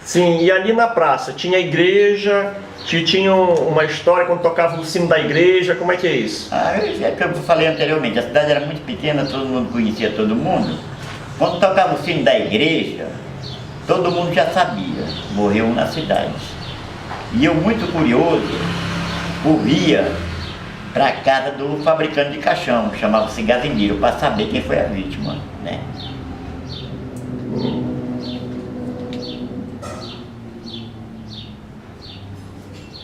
Sim, e ali na praça tinha igreja, tinha uma história quando tocava o sino da igreja, como é que é isso? É que eu falei anteriormente, a cidade era muito pequena, todo mundo conhecia todo mundo. Quando tocava o sino da igreja, todo mundo já sabia, morreu um na cidade. E eu, muito curioso, corria para a casa do fabricante de caixão, chamava-se Gazendeiro, para saber quem foi a vítima, né?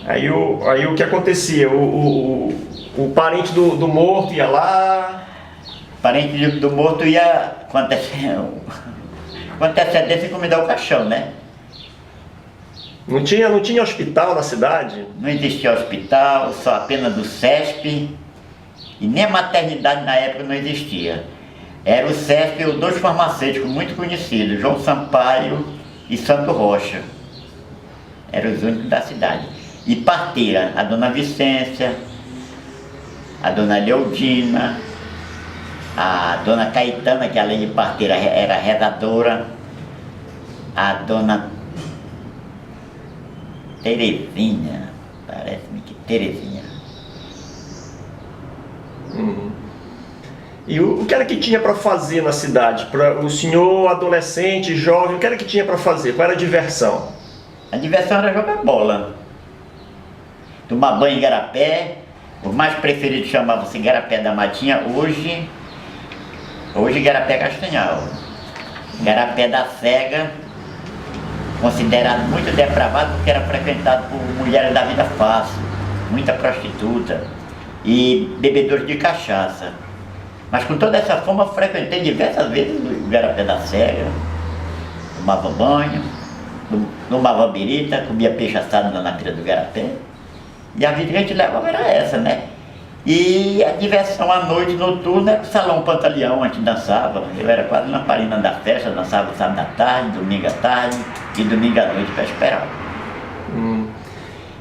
Aí o que acontecia? O parente do morto ia lá. O parente do morto ia com antecedência encomendar o caixão, né? Não tinha hospital na cidade? Não existia hospital, só apenas do CESP, e nem a maternidade na época não existia. Era o CESP e os dois farmacêuticos muito conhecidos, João Sampaio e Santo Rocha. Eram os únicos da cidade. E parteira, a dona Vicência, a dona Leodina, a dona Caetana, que além de parteira era rezadora, a dona Terezinha, parece-me que Terezinha. E o que era que tinha para fazer na cidade? Para o senhor adolescente, jovem, o que era que tinha para fazer? Qual era a diversão? A diversão era jogar bola, tomar banho em Igarapé. O mais preferido chamava-se Igarapé da Matinha, hoje Igarapé Castanhal. Igarapé da Cega, considerado muito depravado porque era frequentado por mulheres da vida fácil, muita prostituta e bebedores de cachaça. Mas com toda essa fama eu frequentei diversas vezes o Igarapé da Cega, tomava banho, tomava birita, comia peixe assado na pira do Igarapé. E a vida que a gente levava era essa, né? E a diversão à noite, noturna, era o Salão Pantaleão, a gente dançava. Eu era quase lamparina da festa, dançava sábado à tarde, domingo à tarde e domingo à noite para esperar.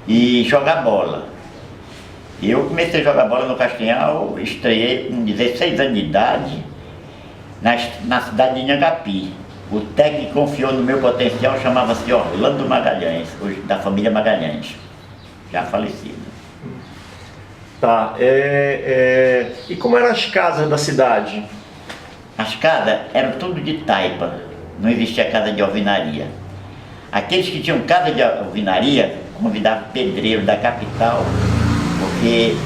E jogar bola. Eu comecei a jogar bola no Castanhal, estreiei com 16 anos de idade, na cidade de Inhangapi. O técnico que confiou no meu potencial chamava-se Orlando Magalhães, hoje da família Magalhães, já falecido. Tá, e como eram as casas da cidade? As casas eram tudo de taipa, não existia casa de alvenaria. Aqueles que tinham casa de alvenaria convidavam pedreiros da capital, porque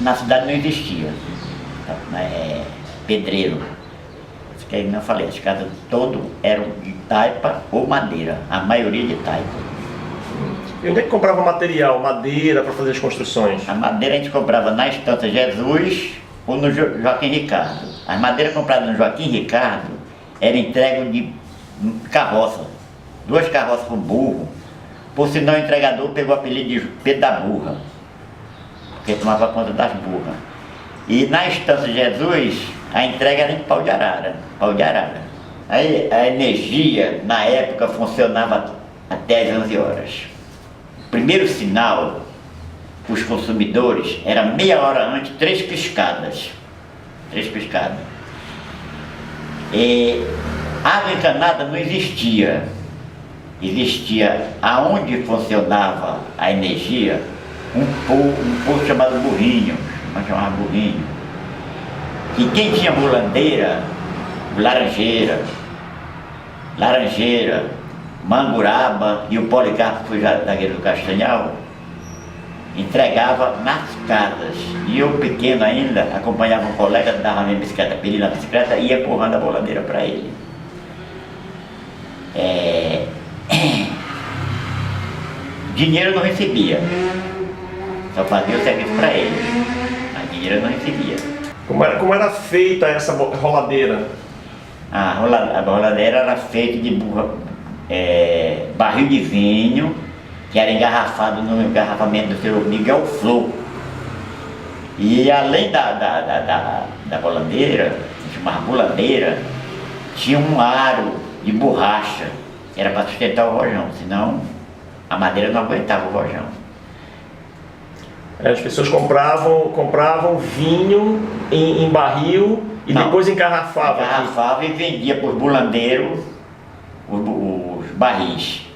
na cidade não existia pedreiro. Isso que eu não falei, as casas todas eram de taipa ou madeira, a maioria de taipa. E onde é que comprava material, madeira, para fazer as construções? A madeira a gente comprava na Estância Jesus ou no Joaquim Ricardo. As madeiras compradas no Joaquim Ricardo eram entregue de carroça, 2 carroças por burro. Por sinal, o entregador pegou o apelido de Pedro da Burra, porque tomava conta das burras. E na Estância Jesus, a entrega era em pau de arara. Aí a energia, na época, funcionava até as 11 horas. O primeiro sinal, os consumidores, era meia hora antes, 3 piscadas. 3 piscadas. E água encanada não existia. Existia, aonde funcionava a energia, um poço chamado burrinho, nós chamava burrinho. E quem tinha mulandeira, laranjeira, Manguraba e o Policarpo, que foi zagueiro do Castanhal, entregava nas casas. E eu, pequeno ainda, acompanhava um colega, dava a minha bicicleta, pedi na bicicleta e ia empurrando a boladeira para ele. Dinheiro eu não recebia, só fazia o serviço para ele, mas dinheiro eu não recebia. Como era feita essa roladeira? A roladeira era feita de barril de vinho, que era engarrafado no engarrafamento do seu Miguel Flor. E além da boladeira, que chamava boladeira, tinha um aro de borracha, que era para sustentar o rojão, senão a madeira não aguentava o rojão. As pessoas compravam vinho em barril e Não, depois engarrafavam. Engarrafava e vendia para os bulandeiros os barris.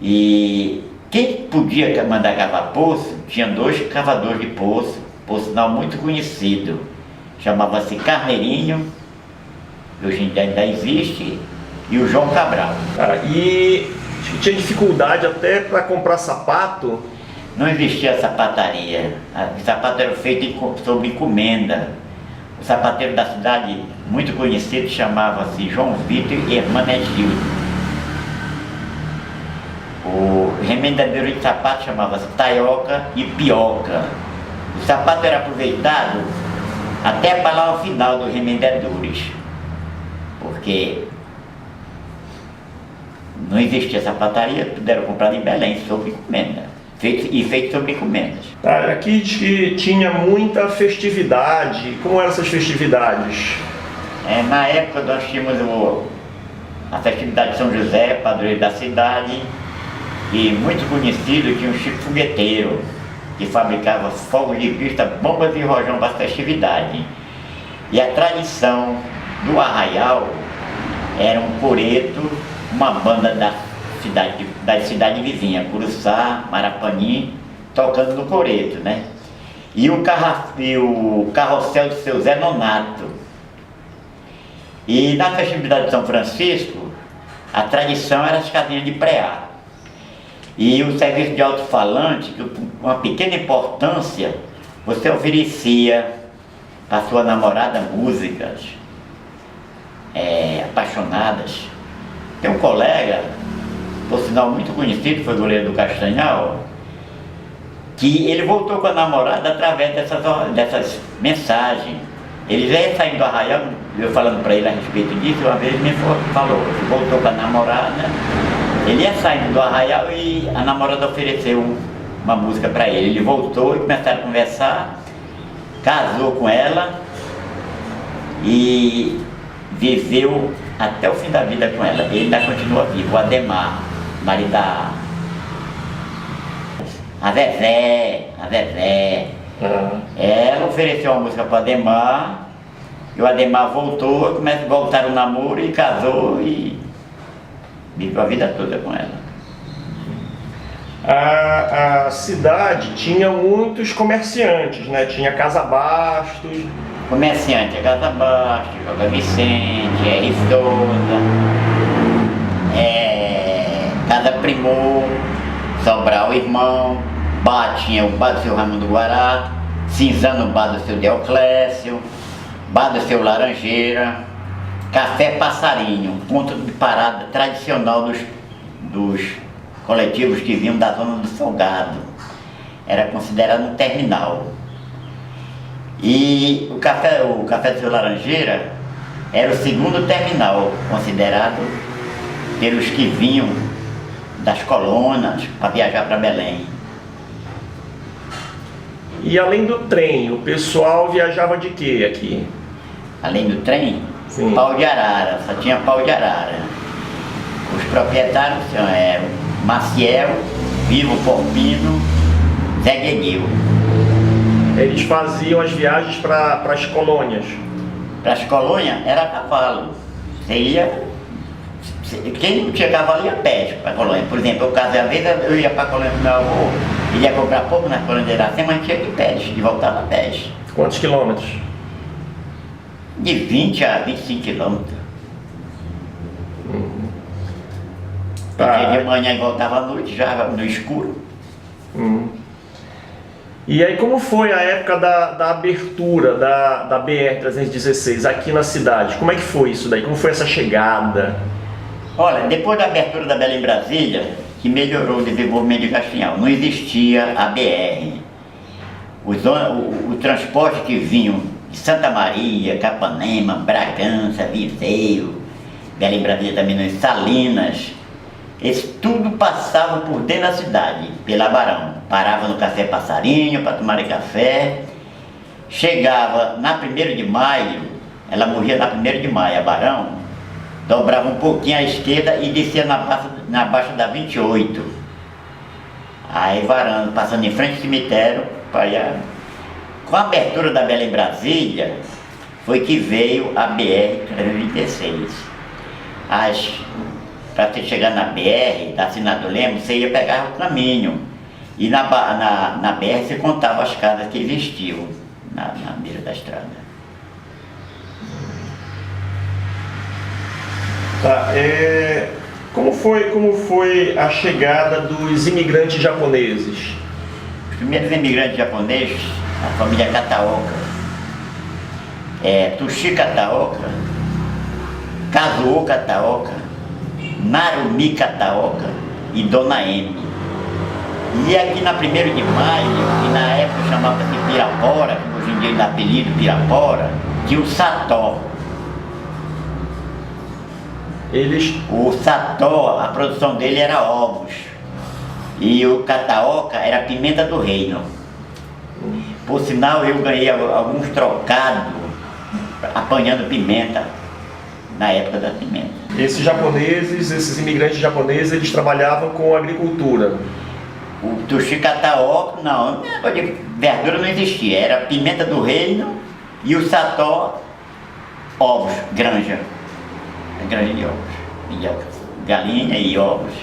E quem podia mandar cavar poço, tinha dois cavadores de poço, por sinal muito conhecido, chamava-se Carneirinho, que hoje ainda existe, e o João Cabral. E tinha dificuldade até para comprar sapato? Não existia sapataria, o sapato era feito sob encomenda. O sapateiro da cidade, muito conhecido, chamava-se João Vitor Hermenegildo. O remendadeiro de sapato chamava-se Taioca e Pioca. O sapato era aproveitado até a palavra final dos remendadores, porque não existia sapataria, tudo era comprado em Belém, sob encomenda, feito sob encomendas. Aqui diz que tinha muita festividade. Como eram essas festividades? Na época nós tínhamos a festividade de São José, padroeiro da cidade, e muito conhecido tinha o Chico Fogueteiro, que fabricava fogos de vista, bombas e rojão para a festividade. E a tradição do arraial era um coreto, uma banda da cidade vizinha, Curuçá, Marapani, tocando no coreto, né? E o carrossel do seu Zé Nonato. E na festividade de São Francisco, a tradição era as casinhas de preá. E o serviço de alto-falante, que com uma pequena importância, você oferecia para sua namorada músicas apaixonadas. Tem um colega, por sinal muito conhecido, foi goleiro do Castanhal, que ele voltou com a namorada através dessas mensagens. Ele já ia saindo do arraial, eu falando para ele a respeito disso, uma vez ele me falou, ele voltou com a namorada, ele ia saindo do arraial e a namorada ofereceu uma música para ele. Ele voltou e começaram a conversar, casou com ela e viveu até o fim da vida com ela. Ele ainda continua vivo, o Ademar, marido da a Zezé. Ela ofereceu uma música para o Ademar, e o Ademar voltou, voltaram o namoro e casou e viveu a vida toda com ela. A cidade tinha muitos comerciantes, né? Tinha Casa Bastos. Comerciante, Casa Bastos, Joga Vicente, R. Souza, Casa Primor, Sobral Irmão, bar tinha o bar do seu Raimundo Guará, Cinzano, o bar do seu Deoclésio, bar do seu Laranjeira, Café Passarinho, um ponto de parada tradicional dos coletivos que vinham da zona do Salgado. Era considerado um terminal. E o café do seu Laranjeira era o segundo terminal, considerado pelos que vinham das colônias para viajar para Belém. E além do trem, o pessoal viajava de quê aqui? Além do trem? Sim. Pau de arara, só tinha pau de arara. Os proprietários eram Maciel, Vivo Porpino, Zé Gueguil. Eles faziam as viagens para as colônias. Para as colônias era a cavalo. Quem não tinha cavalo ia a pé para a colônia. Por exemplo, às vezes eu ia para a colônia do meu avô, ele ia comprar pouco na colônia de Iracema, mas tinha que ir a pé, de voltar a pé. Quantos quilômetros? De 20 a 25 quilômetros. Ia de manhã e voltava à noite, já no escuro. E aí como foi a época da abertura da BR-316 aqui na cidade? Como é que foi isso daí? Como foi essa chegada? Olha, depois da abertura da Belém Brasília, que melhorou o desenvolvimento de Castanhal, não existia a BR. O transporte que vinham de Santa Maria, Capanema, Bragança, Viseu, Belém Brasília também, Salinas, eles tudo passavam por dentro da cidade, pela Barão. Parava no Café Passarinho para tomar café. Chegava na 1º de maio, ela morria na 1º de maio, a Barão, dobrava um pouquinho à esquerda e descia na baixa da 28. Aí varando, passando em frente ao cemitério, com a abertura da Belém Brasília, foi que veio a BR-316. para você chegar na BR, da Senador Lemos, você ia pegar o caminho. E na BR você contava as casas que existiam na beira da estrada. Tá, como foi a chegada dos imigrantes japoneses? Os primeiros imigrantes japoneses, a família Kataoka, Tushi Kataoka, Kazuo Kataoka, Narumi Kataoka e Dona Emi. E aqui na 1º de maio, que na época chamava-se Pirapora, que hoje em dia dá apelido Pirapora, tinha o Sató. O Sató, a produção dele era ovos. E o Kataoka era pimenta do reino. Por sinal, eu ganhei alguns trocados apanhando pimenta na época da pimenta. Esses imigrantes japoneses, eles trabalhavam com agricultura. O Tushi Kataoka, não, negócio de verdura não existia, era pimenta do reino e o Sató, ovos, granja de ovos, galinha e ovos.